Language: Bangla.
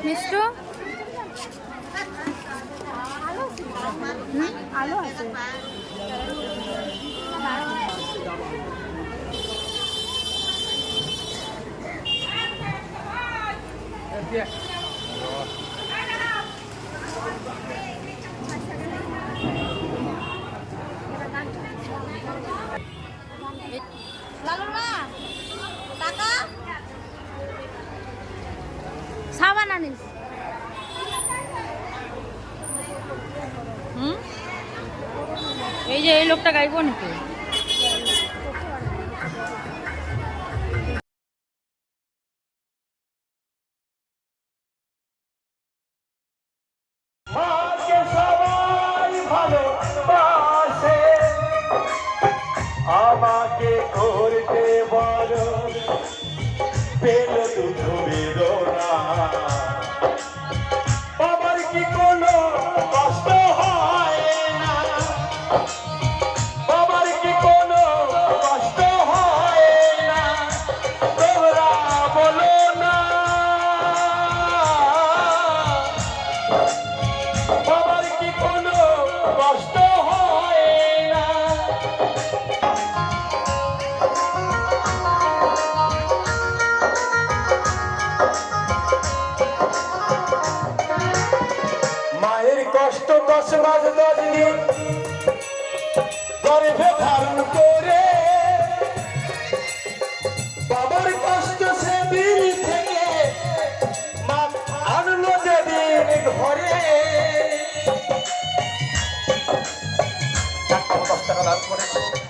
মিষ্টু আলো আছে সাবান আনিস এই যে এই লোকটা গাইব নাকি আমাকে করতে বলো পেল দুঃখ বেদনা বাবার কি কোনো কষ্ট হয় না বাবার কি কোনো কষ্ট হয় না তোমরা বলো না বাবার কি কোনো কষ্ট হয় না মায়ের কষ্ট 10 মাস 10 দিন গর্ভে ধারণ করে বাবার কষ্ট সেদিন থেকে মা আনলো যেদিন ঘরে 1 টাকা 10 টাকা দান করেছে